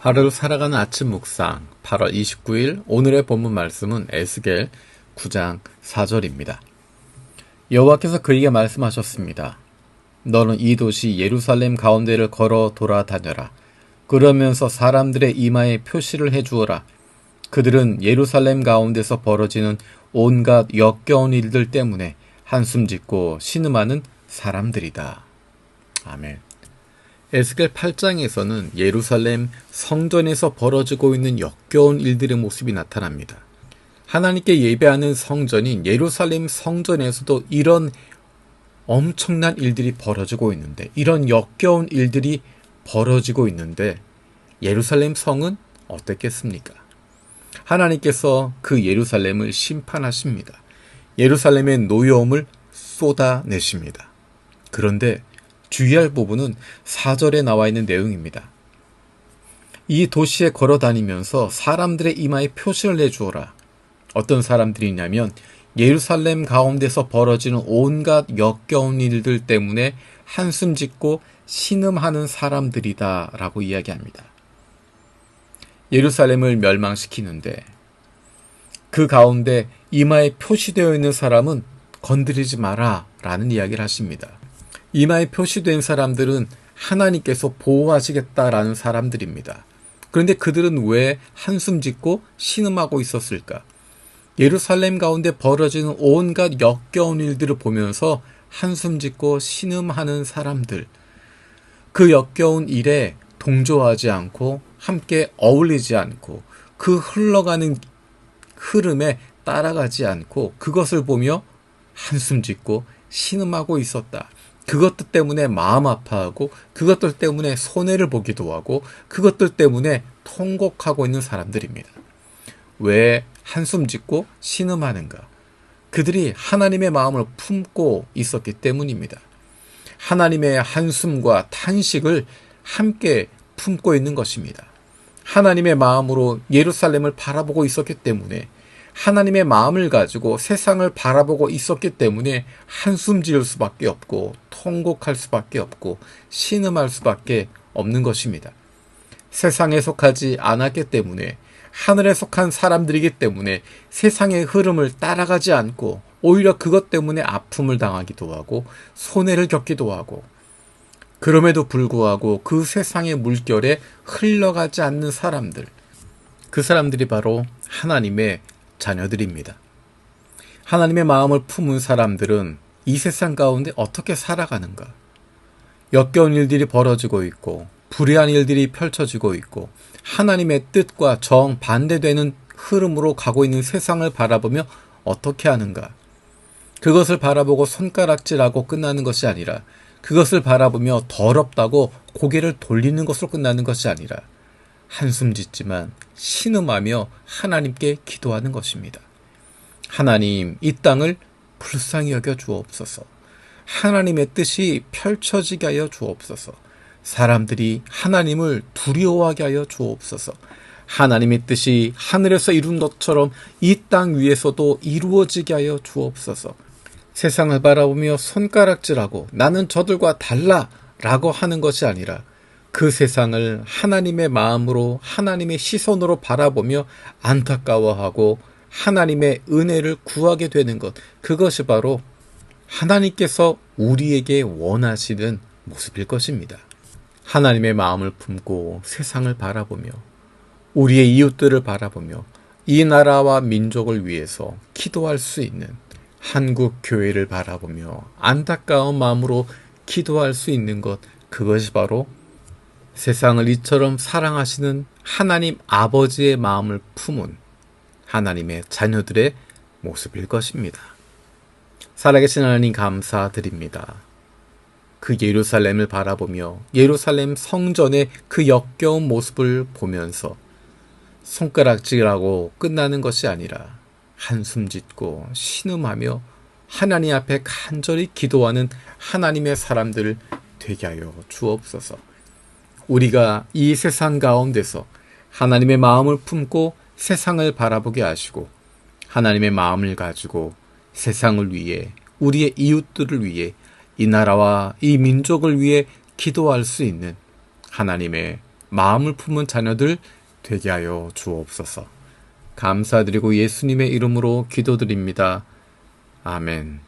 하루를 살아가는 아침 묵상 8월 29일 오늘의 본문 말씀은 에스겔 9장 4절입니다. 여호와께서 그에게 말씀하셨습니다. 너는 이 도시 예루살렘 가운데를 걸어 돌아다녀라. 그러면서 사람들의 이마에 표시를 해주어라. 그들은 예루살렘 가운데서 벌어지는 온갖 역겨운 일들 때문에 한숨 짓고 신음하는 사람들이다. 아멘. 에스겔 8장에서는 예루살렘 성전에서 벌어지고 있는 역겨운 일들의 모습이 나타납니다. 하나님께 예배하는 성전인 예루살렘 성전에서도 이런 엄청난 일들이 벌어지고 있는데, 이런 역겨운 일들이 벌어지고 있는데 예루살렘 성은 어땠겠습니까? 하나님께서 그 예루살렘을 심판하십니다. 예루살렘의 노여움을 쏟아내십니다. 그런데 주의할 부분은 4절에 나와 있는 내용입니다. 이 도시에 걸어 다니면서 사람들의 이마에 표시를 내주어라. 어떤 사람들이냐면 예루살렘 가운데서 벌어지는 온갖 역겨운 일들 때문에 한숨 짓고 신음하는 사람들이다 라고 이야기합니다. 예루살렘을 멸망시키는데 그 가운데 이마에 표시되어 있는 사람은 건드리지 마라 라는 이야기를 하십니다. 이마에 표시된 사람들은 하나님께서 보호하시겠다라는 사람들입니다. 그런데 그들은 왜 한숨 짓고 신음하고 있었을까? 예루살렘 가운데 벌어지는 온갖 역겨운 일들을 보면서 한숨 짓고 신음하는 사람들, 그 역겨운 일에 동조하지 않고 함께 어울리지 않고 그 흘러가는 흐름에 따라가지 않고 그것을 보며 한숨 짓고 신음하고 있었다. 그것들 때문에 마음 아파하고 그것들 때문에 손해를 보기도 하고 그것들 때문에 통곡하고 있는 사람들입니다. 왜 한숨 짓고 신음하는가? 그들이 하나님의 마음을 품고 있었기 때문입니다. 하나님의 한숨과 탄식을 함께 품고 있는 것입니다. 하나님의 마음으로 예루살렘을 바라보고 있었기 때문에, 하나님의 마음을 가지고 세상을 바라보고 있었기 때문에 한숨 지을 수밖에 없고 통곡할 수밖에 없고 신음할 수밖에 없는 것입니다. 세상에 속하지 않았기 때문에, 하늘에 속한 사람들이기 때문에 세상의 흐름을 따라가지 않고 오히려 그것 때문에 아픔을 당하기도 하고 손해를 겪기도 하고, 그럼에도 불구하고 그 세상의 물결에 흘러가지 않는 사람들, 그 사람들이 바로 하나님의 자녀들입니다. 하나님의 마음을 품은 사람들은 이 세상 가운데 어떻게 살아가는가? 역겨운 일들이 벌어지고 있고 불의한 일들이 펼쳐지고 있고 하나님의 뜻과 정반대되는 흐름으로 가고 있는 세상을 바라보며 어떻게 하는가? 그것을 바라보고 손가락질하고 끝나는 것이 아니라, 그것을 바라보며 더럽다고 고개를 돌리는 것으로 끝나는 것이 아니라 한숨 짓지만 신음하며 하나님께 기도하는 것입니다. 하나님, 이 땅을 불쌍히 여겨 주옵소서. 하나님의 뜻이 펼쳐지게 하여 주옵소서. 사람들이 하나님을 두려워하게 하여 주옵소서. 하나님의 뜻이 하늘에서 이룬 것처럼 이 땅 위에서도 이루어지게 하여 주옵소서. 세상을 바라보며 손가락질하고 나는 저들과 달라 라고 하는 것이 아니라, 그 세상을 하나님의 마음으로, 하나님의 시선으로 바라보며 안타까워하고 하나님의 은혜를 구하게 되는 것, 그것이 바로 하나님께서 우리에게 원하시는 모습일 것입니다. 하나님의 마음을 품고 세상을 바라보며 우리의 이웃들을 바라보며 이 나라와 민족을 위해서 기도할 수 있는 한국 교회를 바라보며 안타까운 마음으로 기도할 수 있는 것, 그것이 바로 세상을 이처럼 사랑하시는 하나님 아버지의 마음을 품은 하나님의 자녀들의 모습일 것입니다. 살아계신 하나님 감사드립니다. 그 예루살렘을 바라보며 예루살렘 성전의 그 역겨운 모습을 보면서 손가락질하고 끝나는 것이 아니라 한숨 짓고 신음하며 하나님 앞에 간절히 기도하는 하나님의 사람들 되게 하여 주옵소서. 우리가 이 세상 가운데서 하나님의 마음을 품고 세상을 바라보게 하시고, 하나님의 마음을 가지고 세상을 위해, 우리의 이웃들을 위해, 이 나라와 이 민족을 위해 기도할 수 있는 하나님의 마음을 품은 자녀들 되게 하여 주옵소서. 감사드리고 예수님의 이름으로 기도드립니다. 아멘.